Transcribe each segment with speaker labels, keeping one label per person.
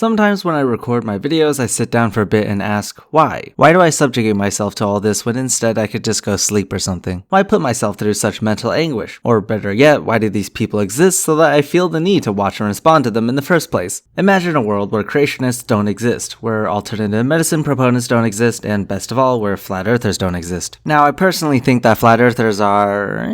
Speaker 1: Sometimes when I record my videos, I sit down for a bit and ask, why? Why do I subjugate myself to all this when instead I could just go sleep or something? Why put myself through such mental anguish? Or better yet, why do these people exist so that I feel the need to watch and respond to them in the first place? Imagine a world where creationists don't exist, where alternative medicine proponents don't exist, and best of all, where flat earthers don't exist. Now, I personally think that flat earthers are,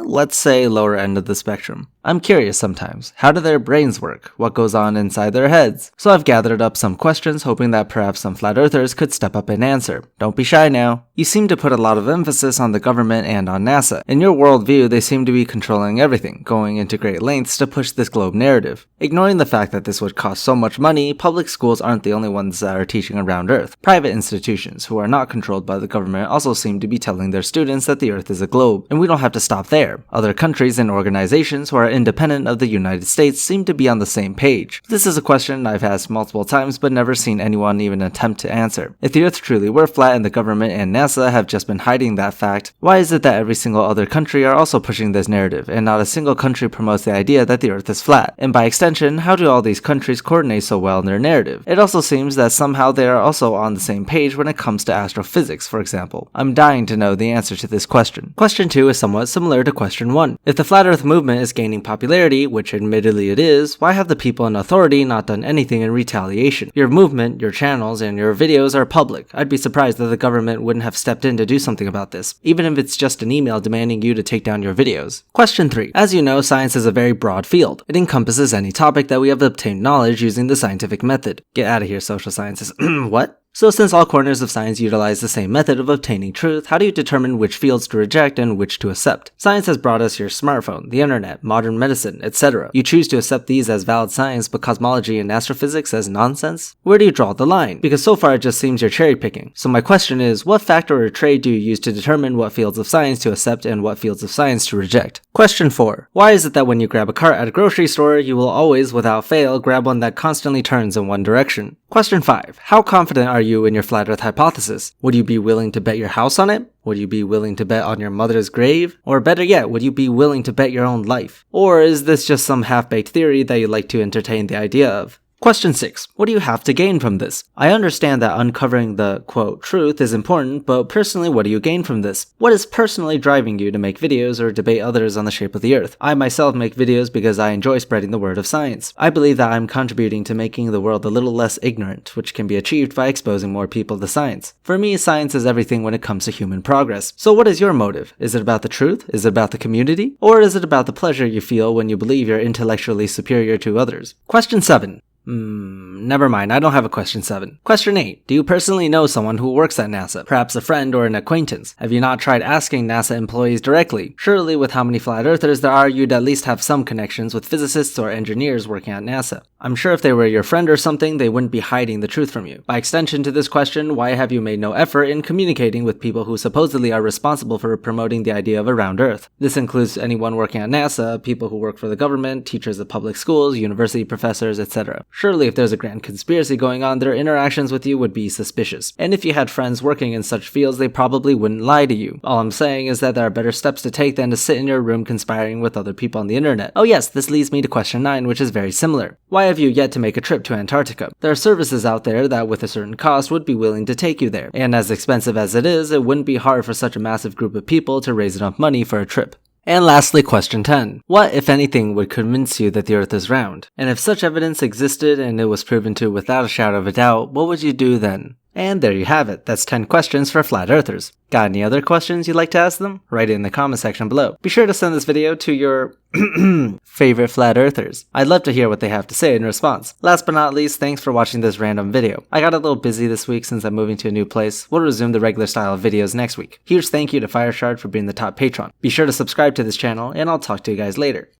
Speaker 1: let's say, lower end of the spectrum. I'm curious sometimes. How do their brains work? What goes on inside their heads? So I've gathered up some questions, hoping that perhaps some flat earthers could step up and answer. Don't be shy now. You seem to put a lot of emphasis on the government and on NASA. In your worldview, they seem to be controlling everything, going into great lengths to push this globe narrative. Ignoring the fact that this would cost so much money, public schools aren't the only ones that are teaching around Earth. Private institutions, who are not controlled by the government, also seem to be telling their students that the Earth is a globe. And we don't have to stop there. Other countries and organizations who are independent of the United States seem to be on the same page. This is a question I've asked multiple times but never seen anyone even attempt to answer. If the Earth truly were flat and the government and NASA have just been hiding that fact, why is it that every single other country are also pushing this narrative and not a single country promotes the idea that the Earth is flat? And by extension, how do all these countries coordinate so well in their narrative? It also seems that somehow they are also on the same page when it comes to astrophysics, for example. I'm dying to know the answer to this question. Question 2 is somewhat similar to question 1. If the flat Earth movement is gaining popularity, which admittedly it is, why have the people in authority not done anything in retaliation? Your movement, your channels, and your videos are public. I'd be surprised that the government wouldn't have stepped in to do something about this, even if it's just an email demanding you to take down your videos. Question 3. As you know, science is a very broad field. It encompasses any topic that we have obtained knowledge using the scientific method. Get out of here, social sciences. What? So since all corners of science utilize the same method of obtaining truth, how do you determine which fields to reject and which to accept? Science has brought us your smartphone, the internet, modern medicine, etc. You choose to accept these as valid science, but cosmology and astrophysics as nonsense? Where do you draw the line? Because so far it just seems you're cherry picking. So my question is, what factor or trait do you use to determine what fields of science to accept and what fields of science to reject? Question 4. Why is it that when you grab a cart at a grocery store, you will always, without fail, grab one that constantly turns in one direction? Question 5. How confident are you in your flat earth hypothesis? Would you be willing to bet your house on it? Would you be willing to bet on your mother's grave? Or better yet, would you be willing to bet your own life? Or is this just some half-baked theory that you like to entertain the idea of? Question 6. What do you have to gain from this? I understand that uncovering the, quote, truth is important, but personally, what do you gain from this? What is personally driving you to make videos or debate others on the shape of the Earth? I myself make videos because I enjoy spreading the word of science. I believe that I'm contributing to making the world a little less ignorant, which can be achieved by exposing more people to science. For me, science is everything when it comes to human progress. So what is your motive? Is it about the truth? Is it about the community? Or is it about the pleasure you feel when you believe you're intellectually superior to others? Question 7. Never mind, I don't have a question 7. Question 8. Do you personally know someone who works at NASA? Perhaps a friend or an acquaintance? Have you not tried asking NASA employees directly? Surely with how many flat earthers there are, you'd at least have some connections with physicists or engineers working at NASA. I'm sure if they were your friend or something, they wouldn't be hiding the truth from you. By extension to this question, why have you made no effort in communicating with people who supposedly are responsible for promoting the idea of a round Earth? This includes anyone working at NASA, people who work for the government, teachers at public schools, university professors, etc. Surely if there's a grand conspiracy going on, their interactions with you would be suspicious. And if you had friends working in such fields, they probably wouldn't lie to you. All I'm saying is that there are better steps to take than to sit in your room conspiring with other people on the internet. Oh yes, this leads me to question 9, which is very similar. Why have you yet to make a trip to Antarctica? There are services out there that with a certain cost would be willing to take you there. And as expensive as it is, it wouldn't be hard for such a massive group of people to raise enough money for a trip. And lastly, question 10. What, if anything, would convince you that the Earth is round? And if such evidence existed and it was proven to without a shadow of a doubt, what would you do then? And there you have it. That's 10 questions for flat earthers. Got any other questions you'd like to ask them? Write it in the comment section below. Be sure to send this video to your favorite flat earthers. I'd love to hear what they have to say in response. Last but not least, thanks for watching this random video. I got a little busy this week since I'm moving to a new place. We'll resume the regular style of videos next week. Huge thank you to Fireshard for being the top patron. Be sure to subscribe to this channel, and I'll talk to you guys later.